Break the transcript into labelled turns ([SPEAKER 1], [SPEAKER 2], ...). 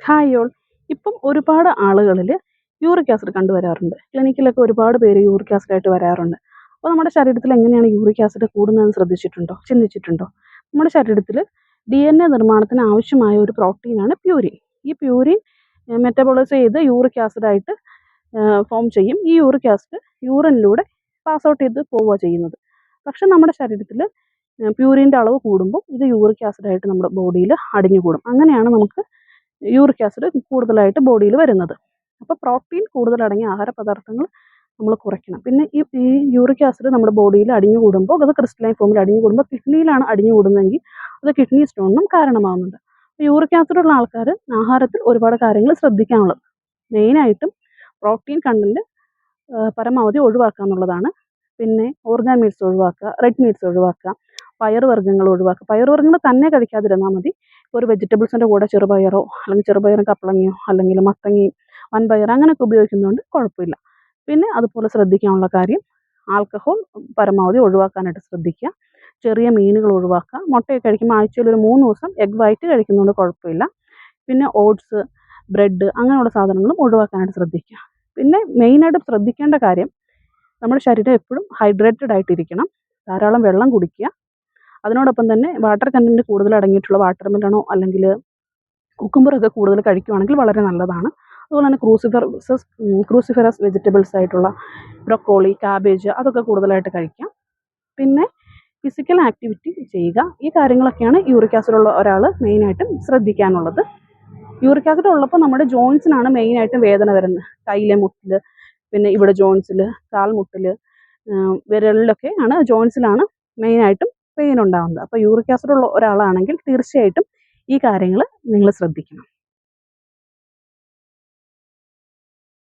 [SPEAKER 1] Hi all. ഇപ്പം ഒരുപാട് ആളുകളിൽ യൂറിക് ആസിഡ് കണ്ടുവരാറുണ്ട്. ക്ലിനിക്കിലൊക്കെ ഒരുപാട് പേര് യൂറിക് ആസിഡായിട്ട് വരാറുണ്ട്. അപ്പോൾ നമ്മുടെ ശരീരത്തിൽ എങ്ങനെയാണ് യൂറിക് ആസിഡ് കൂടുന്നതെന്ന് ശ്രദ്ധിച്ചിട്ടുണ്ടോ? ചിന്തിച്ചിട്ടുണ്ടോ? നമ്മുടെ ശരീരത്തിൽ DNA നിർമ്മാണത്തിന് ആവശ്യമായ ഒരു പ്രോട്ടീനാണ് പ്യൂരിൻ. ഈ പ്യൂരിൻ മെറ്റബോളൈസ് ചെയ്ത് യൂറിക് ആസിഡായിട്ട് ഫോം ചെയ്യും. ഈ യൂറിക് ആസിഡ് യൂറിനിലൂടെ പാസ് ഔട്ട് ചെയ്ത് പോവുക ചെയ്യുന്നത്. പക്ഷെ നമ്മുടെ ശരീരത്തിൽ പ്യൂരിൻ്റെ അളവ് കൂടുമ്പോൾ ഇത് യൂറിക് ആസിഡായിട്ട് നമ്മുടെ ബോഡിയിൽ അടിഞ്ഞുകൂടും. അങ്ങനെയാണ് നമുക്ക് യൂറിക് ആസിഡ് കൂടുതലായിട്ട് ബോഡിയിൽ വരുന്നത്. അപ്പോൾ പ്രോട്ടീൻ കൂടുതൽ അടങ്ങിയ ആഹാര പദാർത്ഥങ്ങൾ നമ്മൾ കുറയ്ക്കണം. പിന്നെ ഈ യൂറിക് ആസിഡ് നമ്മുടെ ബോഡിയിൽ അടിഞ്ഞുകൂടുമ്പോൾ അത് ക്രിസ്റ്റലൈൻ ഫോമിൽ അടിഞ്ഞുകൂടുമ്പോൾ കിഡ്നിയിലാണ് അടിഞ്ഞുകൂടുന്നതെങ്കിൽ അത് കിഡ്നി സ്റ്റോണിനും കാരണമാകുന്നുണ്ട്. യൂറിക് ആസിഡ് ഉള്ള ആൾക്കാർ ആഹാരത്തിൽ ഒരുപാട് കാര്യങ്ങൾ ശ്രദ്ധിക്കാനുള്ളത്. മെയിനായിട്ടും പ്രോട്ടീൻ കണ്ടന്റ് പരമാവധി ഒഴിവാക്കുക എന്നുള്ളതാണ്. പിന്നെ ഓർഗാൻ മീറ്റ്സ് ഒഴിവാക്കുക, റെഡ് മീറ്റ്സ് ഒഴിവാക്കുക, പയറുവർഗ്ഗങ്ങൾ ഒഴിവാക്കുക. പയറുവർഗ്ഗങ്ങൾ തന്നെ കഴിക്കാതിരുന്നാൽ മതി. ഒരു വെജിറ്റബിൾസിൻ്റെ കൂടെ ചെറുപയറോ അല്ലെങ്കിൽ ചെറുപയറും കപ്പളങ്ങയോ അല്ലെങ്കിൽ മത്തങ്ങയും വൻപയർ അങ്ങനെയൊക്കെ ഉപയോഗിക്കുന്നതുകൊണ്ട് കുഴപ്പമില്ല. പിന്നെ അതുപോലെ ശ്രദ്ധിക്കാനുള്ള കാര്യം ആൽക്കഹോൾ പരമാവധി ഒഴിവാക്കാനായിട്ട് ശ്രദ്ധിക്കുക. ചെറിയ മീനുകൾ ഒഴിവാക്കുക. മുട്ടയൊക്കെ കഴിക്കുമ്പോൾ ആഴ്ചയിൽ ഒരു 3 ദിവസം എഗ് വൈറ്റ് കഴിക്കുന്നതുകൊണ്ട് കുഴപ്പമില്ല. പിന്നെ ഓട്സ്, ബ്രെഡ് അങ്ങനെയുള്ള സാധനങ്ങളും ഒഴിവാക്കാനായിട്ട് ശ്രദ്ധിക്കുക. പിന്നെ മെയിനായിട്ട് ശ്രദ്ധിക്കേണ്ട കാര്യം നമ്മുടെ ശരീരം എപ്പോഴും ഹൈഡ്രേറ്റഡ് ആയിട്ടിരിക്കണം. ധാരാളം വെള്ളം കുടിക്കുക. അതിനോടൊപ്പം തന്നെ വാട്ടർ കണ്ടൻറ്റ് കൂടുതൽ അടങ്ങിയിട്ടുള്ള വാട്ടർ മെലണോ അല്ലെങ്കിൽ കുക്കുംബറൊക്കെ കൂടുതൽ കഴിക്കുകയാണെങ്കിൽ വളരെ നല്ലതാണ്. അതുപോലെ തന്നെ ക്രൂസിഫറസ് വെജിറ്റബിൾസ് ആയിട്ടുള്ള ബ്രൊക്കോളി, കാബേജ് അതൊക്കെ കൂടുതലായിട്ട് കഴിക്കാം. പിന്നെ ഫിസിക്കൽ ആക്ടിവിറ്റി ചെയ്യുക. ഈ കാര്യങ്ങളൊക്കെയാണ് യൂറിക് ആസിഡ് ഉള്ള ഒരാൾ മെയിനായിട്ടും ശ്രദ്ധിക്കാനുള്ളത്. യൂറിക് ആസിഡ് ഉള്ളപ്പോൾ നമ്മുടെ ജോയിൻസിനാണ് മെയിനായിട്ടും വേദന വരുന്നത്. കയ്യിലെ മുട്ടിൽ, പിന്നെ ഇവിടെ ജോയിൻസിൽ, കാൽമുട്ടിൽ, വിരലിലൊക്കെ ആണ് ജോയിൻസിലാണ് മെയിനായിട്ടും പെയിൻ ഉണ്ടാകുന്നത്. അപ്പോൾ യൂറിക് ആസിഡ് ഉള്ള ഒരാളാണെങ്കിൽ തീർച്ചയായിട്ടും ഈ കാര്യങ്ങൾ നിങ്ങൾ ശ്രദ്ധിക്കണം.